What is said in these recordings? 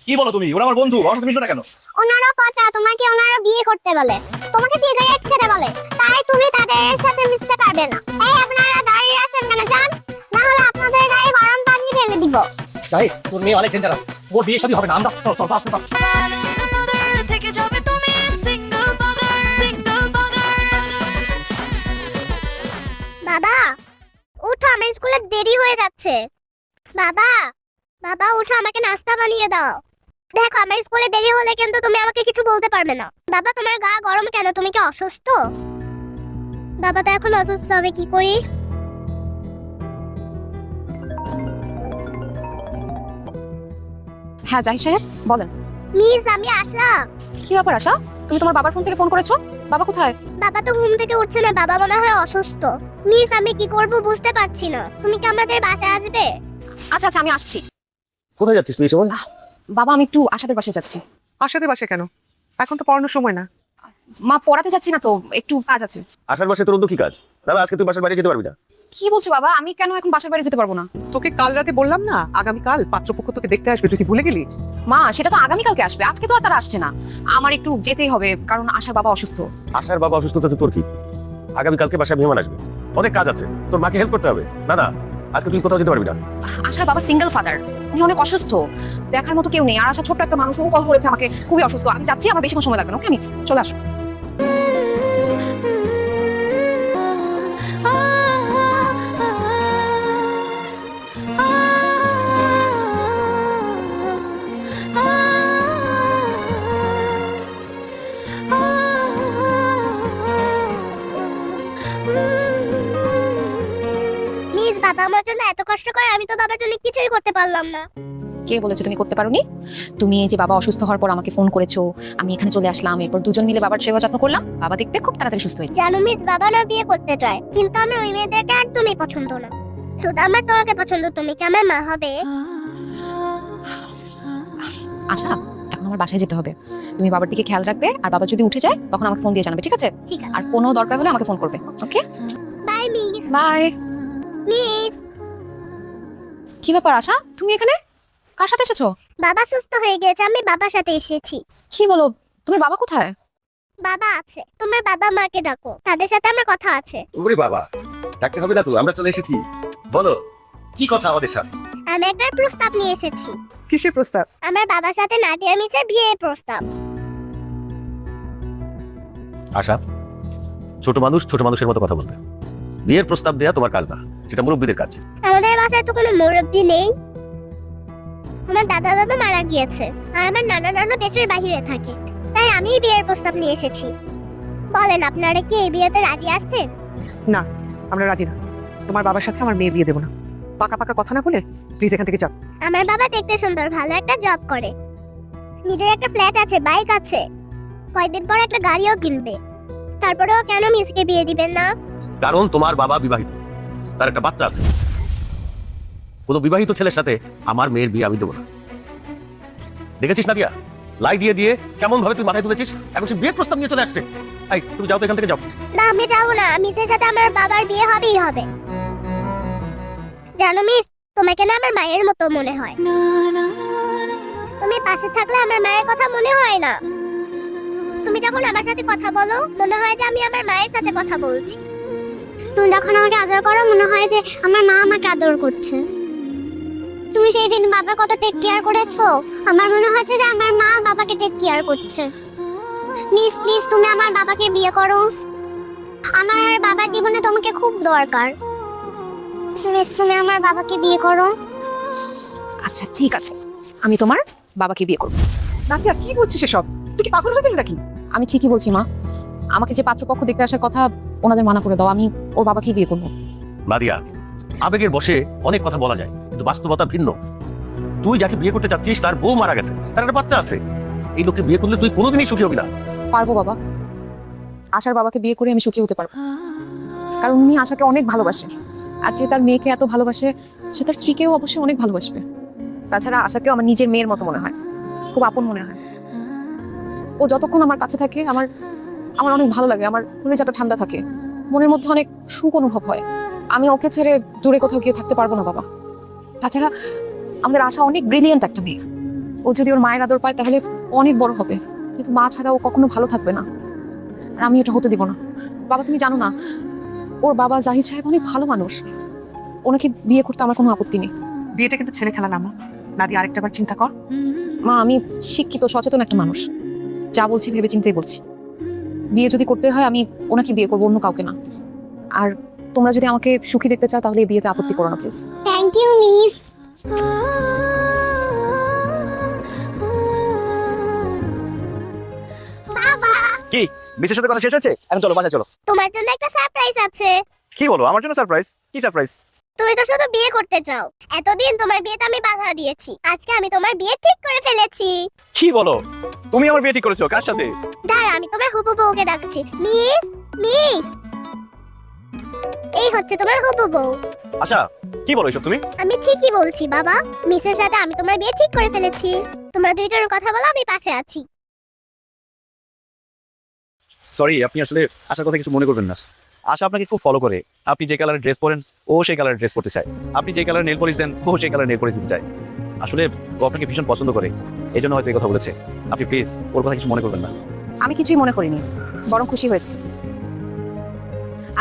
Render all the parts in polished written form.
কি বলো তুমি? ওরা আমার বন্ধু, আমার সাথে মিশো না কেন? ওনারা পচা, তোমাকে ওনারা বিয়ে করতে বলে, তোমাকে সিগারেট খেতে বলে, তাই তুমি তাদের সাথে মিশতে পারবে না। এই আপনারা দাঁড়িয়ে আছেন কেন? যান, না হলে আপনাদের গায়ে গরম পানি ঢেলে দিব। যাই, তোর মেয়ে অনেক ডেঞ্জারাস, ওর বিয়ে শাদী হবে না। আমরা চল চল চল। থেকে যাবে তুমি সিঙ্গেল ফাদার বাবা উঠো, আমার স্কুলে দেরি হয়ে যাচ্ছে। বাবা বাবা উঠো, আমাকে নাস্তা বানিয়ে দাও। দেখো আমার স্কুলে দেরি হলে কিন্তু তুমি আমাকে কিছু বলতে পারবে না। বাবা তোমার গা গরম কেন? তুমি কি অসুস্থ? বাবা তো এখন অসুস্থ, হবে কি করি? হ্যাঁ জাহিদ সাহেব বলেন। মিস আমি আসলাম। কি ব্যাপার আশা, তুমি তোমার বাবার ফোন থেকে ফোন করেছো? বাবা কোথায়? বাবা তো ঘুম থেকে উঠছে না, বাবা মনে হয় অসুস্থ। মিস আমি কি করব বুঝতে পারছি না। তুমি কি আমাদের বাসায় আসবে? আচ্ছা আচ্ছা আমি আসছি। কোথায় যাচ্ছিস তুই এই সময়? বাবা আমি একটু আশাদের বাসায় যাচ্ছি। আশাদের বাসে কেন? এখন তো পড়ানোর সময় না। মা পড়াতে যাচ্ছি না তো, একটু কাজ আছে। আসার বাসায় তোর অন্য কি কাজ? দাদা আজকে তুই বাসার বাইরে যেতে পারবি না। কি বলছো বাবা? আমি কেন এখন বাসার বাইরে যেতে পারবো না? তোকে কাল রাতে বললাম না আগামীকাল পাত্রপক্ষ তোকে দেখতে আসবে, তুই কি ভুলে গেলি? মা সেটা তো আগামীকালকে আসবে, আজকে তো আর তারা আসছে না। আমার একটু যেতেই হবে কারণ আশার বাবা অসুস্থ। আসার বাবা অসুস্থতা তোর কি? আগামীকালকে বাসায় মেহমান আসবে, অনেক কাজ আছে, তোর মাকে হেল্প করতে হবে। দাদা আজকে তুই কোথাও যেতে পারবি না। আশার বাবা সিঙ্গেল ফাদার, উনি অনেক অসুস্থ, দেখার মতো কেউ নেই। আর আশা ছোট্ট একটা মানুষ, ও কল করেছে আমাকে, খুবই অসুস্থ। আমি যাচ্ছি, আমার বেশি সময় লাগবে না। ওকে আমি চলে আসবো। মিস বাবা আমার জন্য এত কষ্ট করে, আমি তো বাবার জন্য কিছুই করতে পারলাম না। কে বলেছে তুমি করতে পারোনি? তুমি এই যে বাবা অসুস্থ হওয়ার পর আমাকে ফোন করেছো, আমি এখানে চলে আসলাম, এরপর দুজন মিলে বাবার সেবা যত্ন করলাম। বাবা দেখবে খুব তাড়াতাড়ি সুস্থ হয়েছে। জানো মিস বাবা না বিয়ে করতে চায়, কিন্তু আমার ওই মেয়েদেরকে একদমই পছন্দ না। শুধু আমার তোমাকে পছন্দ। তুমি কি আমার মা হবে? আশা এখন আমার বাসায় যেতে হবে, তুমি বাবার দিকে খেয়াল রাখবে, আর বাবা যদি উঠে যায় তখন আমাকে ফোন দিয়ে জানাবে, ঠিক আছে? ঠিক আর আছে, কোনো দরকার হলে আমাকে ফোন করবে। Okay bye miss. Bye. Miss কি ব্যাপার আশা, তুমি এখানে কার সাথে এসেছো? বাবা সুস্থ হয়ে গেছে, আমি বাবার সাথে এসেছি। কি বলো, তোমার বাবা কোথায়? বাবা আছে, তোমার বাবা মাকে ডাকো, তাদের সাথে আমার কথা আছে। ওরে বাবা, ডাকতে হবে না তো, আমরা চলে এসেছি। বলো কি কথা আমাদের সাথে? আমি একটা প্রস্তাব নিয়ে এসেছি। কিসের প্রস্তাব? আমার বাবার সাথে নাদিয়া মিসের বিয়ের প্রস্তাব। আশা, ছোট মানুষ ছোট মানুষের মতো কথা বলবে। বিয়ের প্রস্তাব দেয়া তোমার কাজ না, সেটা মুরব্বীদের কাজ। আমাদের বাসায় তো কোনো মুরব্বি নেই। আমার দাদা দাদু মারা গিয়েছে, আর আমার নানা নানু দেশের বাইরে থাকে, তাই আমি বিয়ের প্রস্তাব নিয়ে এসেছি। বলেন আপনারা কি এই বিয়েতে রাজি আসছেন? না, আমরা রাজি না। তোমার বাবার সাথে আমার মেয়ে বিয়ে দেবো না। পাকা পাকা কথা না বলে প্লিজ এখান থেকে যাও। আমার বাবা দেখতে সুন্দর, ভালো একটা জব করে, নিজের একটা ফ্ল্যাট আছে, বাইক আছে, কয়েকদিন পর একটা গাড়িও কিনবে। তারপরেও কেন মিসকে বিয়ে দিবেন না? কারণ তোমার বাবা বিবাহিত, তার একটা বাচ্চা আছে। কোনো বিবাহিত ছেলের সাথে আমার মেয়ের বিয়ে আমি দেবো না। দেখেছিস নাদিয়া, লাই দিয়ে দিয়ে কেমন ভাবে তুই মাথায় তুলেছিস, এখন সে বিয়ের প্রস্তাব নিয়ে চলে আসছে। এই তুমি যাও তো এখান থেকে, যাও। না আমি যাবো না, মিসের সাথে আমার বাবার বিয়ে হবেই হবে। জানো মিস, তোমাকে না আমার মায়ের মতো মনে হয়। তুমি পাশে থাকলে আমার মায়ের কথা মনে হয় না। তুমি যখন আমার সাথে কথা বলো মনে হয় যে আমি আমার মায়ের সাথে কথা বলছি। তুমি যখন আমাকে আদর করো মনে হয় যে আমার মা আমাকে আদর করছে। তুমি সেই দিন বাবার কত টেক কেয়ার করেছো, আমার মনে হচ্ছে যে আমার মা বাবাকে টেক কেয়ার করছে। প্লিজ প্লিজ তুমি আমার বাবাকে বিয়ে করো, আমার বাবার জীবনে তোমাকে খুব দরকার। প্লিজ তুমি আমার বাবাকে বিয়ে করো। আচ্ছা ঠিক আছে, আমি তোমার বাবাকে বিয়ে করবো। নাদিয়া কি বলছিস এসব? তুই কি পাগল হয়ে গেলি নাকি? আমি ঠিকই বলছি মা, আমাকে যে পাত্রপক্ষ দেখতে আসার কথা ওনাদের মানা করে দাও, আমি ওর বাবাকেই বিয়ে করবো। নাদিয়া, আবেগের বশে অনেক কথা বলা যায়, কিন্তু বাস্তবতা ভিন্ন। তুই যাকে বিয়ে করতে চাচ্ছিস তার বউ মারা গেছে, তার একটা বাচ্চা আছে। এই লোককে বিয়ে করলে তুই কোনোদিনই সুখী হবি না। পারবো বাবা, আশার বাবাকে বিয়ে করে আমি সুখী হতে পারবো, কারণ উনি আশাকে অনেক ভালোবাসে। আর যে তার মেয়েকে এত ভালোবাসে, সে তার স্ত্রীকেও অবশ্যই অনেক ভালোবাসবে। তাছাড়া আশাকেও আমার নিজের মেয়ের মতো মনে হয়, খুব আপন মনে হয়। ও যতক্ষণ আমার কাছে থাকে আমার আমার অনেক ভালো লাগে, আমার কলিজাটা ঠান্ডা থাকে, মনের মধ্যে অনেক সুখ অনুভব হয়। আমি ওকে ছেড়ে দূরে কোথাও গিয়ে থাকতে পারবো না বাবা। তাছাড়া আমাদের আশা অনেক ব্রিলিয়েন্ট একটা মেয়ে, ও যদি ওর মায়ের আদর পায় তাহলে অনেক বড় হবে, কিন্তু মা ছাড়া ও কখনো ভালো থাকবে না। আর আমি এটা হতে দিব না। বাবা তুমি জানো না, ওর বাবা জাহিদ সাহেব অনেক ভালো মানুষ, ওনাকে বিয়ে করতে আমার কোনো আপত্তি নেই। বিয়েটা কিন্তু ছেলে খেলা না মা। নাদিয়া, আরেকটা বার চিন্তা কর। মা আমি শিক্ষিত সচেতন একটা মানুষ, যা বলছি ভেবে চিন্তেই বলছি। বিয়ে যদি করতে হয় আমি ওনাকে বিয়ে করবো, অন্য কাউকে না। আর তোমরা যদি আমাকে সুখী দেখতে চাও তাহলে এই বিয়েতে আপত্তি করো না প্লিজ। Thank you miss. বাবা, কি মিসের সাথে কথা শেষ হয়েছে? এখন চলো বাসায় চলো। তোমার জন্য একটা সারপ্রাইজ আছে। কি বলো? আমার জন্য সারপ্রাইজ? কি সারপ্রাইজ? তুমি তো শুধু বিয়ে করতে চাও, এতদিন তোমার বিয়েতে আমি বাধা দিয়েছি, আজকে আমি তোমার বিয়ে ঠিক করে ফেলেছি। কি বলো? তুমি আমার বিয়ে ঠিক করেছো? কার সাথে? দাঁড়া, আমি তোমার হবু বউকে ডাকছি। মিস, মিস, এই হচ্ছে তোমার হবু বউ। আচ্ছা, কি বলো এসব তুমি? আমি ঠিকই বলছি বাবা, মিসের সাথে আমি তোমার বিয়ে ঠিক করে ফেলেছি। তোমরা দুইজনের কথা বলো, আমি পাশে আছি। সরি, আপনি আসলে আশার কথা কিছু মনে করবেন না। আশা আপনাকে খুব ফলো করে। আপনি যে কালারের ড্রেস পরেন ও সেই কালারের ড্রেস পরতে চায়, আপনি যে কালারের নেল পলিশ দেন ও সেই কালারের নেল পলিশ দিতে চায়। আসলে ও আপনাকে ভীষণ পছন্দ করে, এই জন্য হয়তো এই কথা বলেছে। আপনি প্লিজ ওর কথা কিছু মনে করবেন না। আমি কিছুই মনে করিনি, বরং খুশি হয়েছি।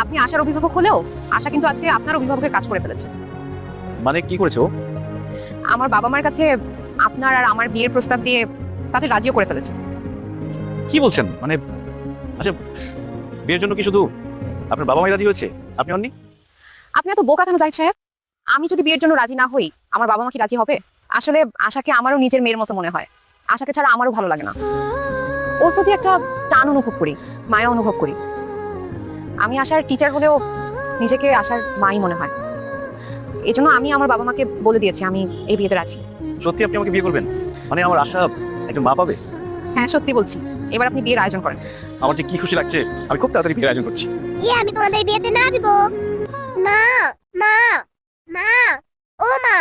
আপনি আশার অভিভাবক হলেও আশা কিন্তু আজকে আপনার অভিভাবকের কাজ করে ফেলেছে। মানে কি করেছো? আমার বাবা মার কাছে আপনার আর আমার বিয়ের প্রস্তাব দিয়ে তাদের রাজিও করে ফেলেছে। কি বলছেন? মানে আচ্ছা, বিয়ের জন্য কি শুধু আপনার বাবা মাই রাজি হয়েছে, আপনি হননি? আপনি এত বোকা কেন জাহিদ সাহেব? আমি যদি বিয়ের জন্য রাজি না হই, আমার বাবা মা কি রাজি হবে? আসলে আশাকে আমারও নিজের মেয়ের মতো মনে হয়। আশাকে ছাড়া আমারও ভালো লাগে না। ওর প্রতি একটা টান অনুভব করি, মায়া অনুভব করি। আমি আশার টিচার হলেও নিজেকে আশার মাই মনে হয়। এই জন্য আমি আমার বাবা মাকে বলে দিয়েছি আমি এই বিয়েতে রাজি। সত্যি আপনি আমাকে বিয়ে করবেন? মানে আমার আশা একজন মা পাবে? হ্যাঁ সত্যি বলছি। এবার আপনি বিয়ের আয়োজন করেন। আমার যে কি খুশি লাগছে, আমি খুব তাড়াতাড়ি বিয়ের আয়োজন করছি। আমি তোমাদের বিয়েতে নাচবো। মা, মা, মা, ও মা।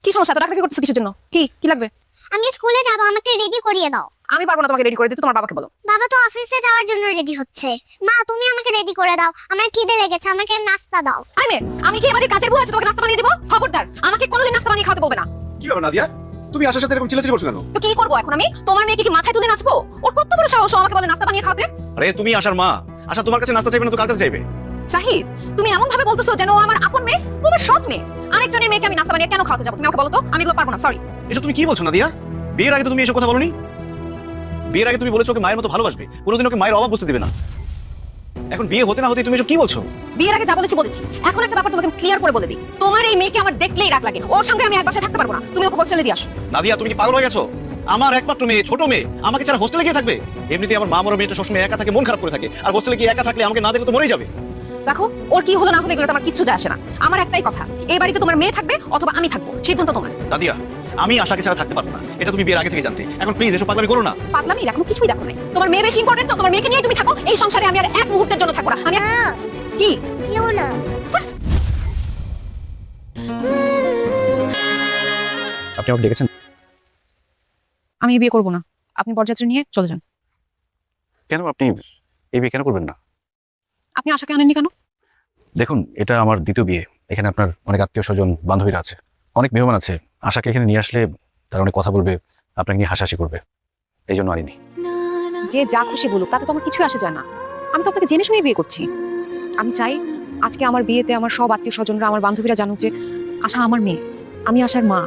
কি সমস্যা? তো ডাকাডাকি করতেছো কিসের জন্য? কি কি লাগবে? আমি স্কুলে যাব, আমাকে রেডি করিয়ে দাও। আমি পারবো না তোমাকে রেডি করে দিতে, তোমার বাবাকে বলো। বাবা তো অফিসে যাওয়ার জন্য রেডি হচ্ছে। মা, তুমি আমাকে রেডি করে দাও, আমার খিদে লেগেছে, আমাকে নাস্তা দাও। আমি কি এবারে কাজের বুয়া আছে তোমাকে নাস্তা বানিয়ে দেবো? খবরদার, আমাকে কোনোদিন নাস্তা বানিয়ে খাওয়াতে বলবে না। কি ব্যাপার নাদিয়া, তুমি আশার সাথে এরকম চিল্লাচিল্লি করছো কেন? তো কি করবো এখন আমি? তোমার মেয়েকে কি মাথায় তুলে নাচবো? ওর কত বড় সাহস ও আমাকে বলে নাস্তা বানিয়ে খাওয়াতে? আরে তুমি আশার মা, আশা তোমার কাছে নাস্তা চাইবে না তো কার কাছে চাইবে? জাহিদ, তুমি এমন ভাবে বলতেছো যেন ও আমার আপন মেয়ে, ও আমার সৎ মেয়ে। আরেকজনের মেয়েকে আমি নাস্তা বানিয়ে কেন খাওয়াতে যাবো? তুমি আমাকে বলো তো। আমি এগুলো পারবো না, সরি। এসব তুমি কি বলছো নাদিয়া? বিয়ের আগে তো তুমি এসব কথা বলোনি। বিয়ের আগে তুমি বলেছো ওকে মায়ের মতো ভালোবাসবে, কোনোদিন ওকে মায়ের অভাব বুঝতে দিবে না। এখন বিয়ে হতে না হতে তুমি এসব কি বলছো? বিয়ের আগে যা বলেছি বলেছি। এখন একটা ব্যাপার তোমাকে ক্লিয়ার করে বলে দিই, তোমার এই মেয়েকে আমার দেখলেই রাগ লাগে। ওর সঙ্গে আমি এক বাসায় থাকতে পারবো না। তুমি ওকে হোস্টেলে দিয়ে আসো। নাদিয়া, তুমি কি পাগল হয়ে গেছো? আমার একমাত্র মেয়ে, ছোট মেয়ে, আমাকে ছাড়া হোস্টেলে গিয়ে থাকবে? এমনিতে আমার মা বড় মেয়েটা সবসময় একা থাকে, মন খারাপ করে থাকে, আর হোস্টেলে গিয়ে একা থাকলে আমাকে না দেখলে তো মরেই যাবে। দেখো, ওর কি হলো না হলো এগুলো আমার কিচ্ছু যায় আসে না। আমার একটাই কথা, এই বাড়িতে তোমার মেয়ে থাকবে অথবা আমি থাকবো, সিদ্ধান্ত তোমার। নাদিয়া, আমি আশাকে ছাড়া থাকতে পারবো না, এটা তুমি বিয়ের আগে থেকে জানতে। এখন প্লিজ এসব পাগলামি করো না। পাগলামি এখনো কিছুই দেখো নাই। তোমার মেয়ে বেশি ইম্পর্টেন্ট তো, তোমার মেয়েকে নিয়ে তুমি থাকো। এই সংসারে আমি আর এক মুহূর্তের জন্য থাকবো না। আমি মা, কি যেও না। আপনি আমাকে ডেকেছেন? আমি বিয়ে করবো না, আপনি বরযাত্রী নিয়ে চলে যান। কেন? আপনি এই বিয়ে কেন করবেন না? আপনি আশাকে আনেননি কেন? দেখুন, এটা আমার দ্বিতীয় বিয়ে। এখানে আপনার অনেক আত্মীয় স্বজন বান্ধবীরা আছে, অনেক মেহমান আছে। আশাকে এখানে নিয়ে আসলে তারা অনেক কথা বলবে, আপনাকে নিয়ে হাসাহাসি করবে, এই জন্য আনিনি। যে যা খুশি বলুক, তাতে তো আমার কিছুই আসে যায় না। আমি তো আপনাকে জেনে শুনেই বিয়ে করছি। আমি চাই আজকে আমার বিয়েতে আমার সব আত্মীয় স্বজনরা, আমার বান্ধবীরা জানুক যে আশা আমার মেয়ে, আমি আশার মা।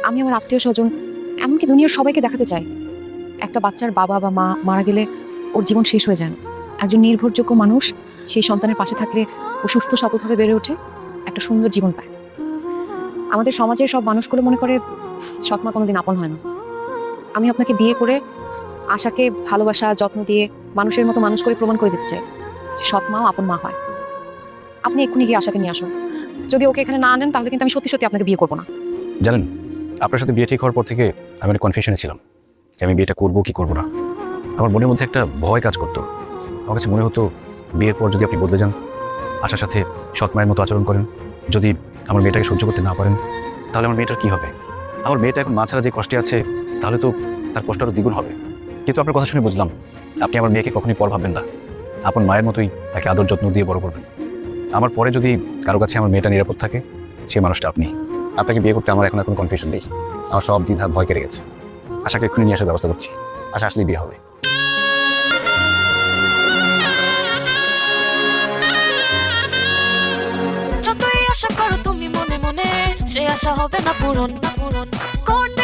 আমি আমার আত্মীয় স্বজন, এমনকি দুনিয়ার সবাইকে দেখাতে চাই একটা বাচ্চার বাবা বা মা মারা গেলে ওর জীবন শেষ হয়ে যায় না। একজন নির্ভরযোগ্য মানুষ সেই সন্তানের পাশে থাকলে ও সুস্থ সবলভাবে বেড়ে ওঠে, একটা সুন্দর জীবন পায়। আমাদের সমাজের সব মানুষগুলো মনে করে সৎমা কোনোদিন আপন হয় না। আমি আপনাকে বিয়ে করে আশাকে ভালোবাসা যত্ন দিয়ে মানুষের মতো মানুষ করে প্রমাণ করে দিতে চাই যে সৎ মাও আপন মা হয়। আপনি এক্ষুনি গিয়ে আশাকে নিয়ে আসুন। যদি ওকে এখানে না আনেন তাহলে কিন্তু আমি সত্যি সত্যি আপনাকে বিয়ে করবো না। জানেন, আপনার সাথে বিয়ে ঠিক হওয়ার পর থেকে আমি অনেক কনফিউশনে ছিলাম যে আমি বিয়েটা করবো কি করবো না। আমার মনের মধ্যে একটা ভয় কাজ করতো। আমার কাছে মনে হতো বিয়ের পর যদি আপনি বদলে যান, আশার সাথে সৎ মায়ের মতো আচরণ করেন, যদি আমার মেয়েটাকে সহ্য করতে না পারেন, তাহলে আমার মেয়েটার কী হবে? আমার মেয়েটা এখন মা ছাড়া যে কষ্টে আছে, তাহলে তো তার কষ্ট আরও দ্বিগুণ হবে। কিন্তু আপনার কথা শুনে বুঝলাম আপনি আমার মেয়েকে কখনোই পর ভাববেন না, আপন মায়ের মতোই তাকে আদর যত্ন দিয়ে বড় করবেন। আমার পরে যদি কারো কাছে আমার মেয়েটা নিরাপদ থাকে, সেই মানুষটা আপনি। আপনাকে বিয়ে করতে আমার এখন আর কোনো কনফিউশন নেই। আমার সব দ্বিধা ভয় কেটে গেছে। আশাকে এক্ষুনি নিয়ে আসার ব্যবস্থা করছি। আশা আসলেই বিয়ে হবে। যতই আশা করো তুমি মনে মনে, সে আশা হবে না পূরণ। করতে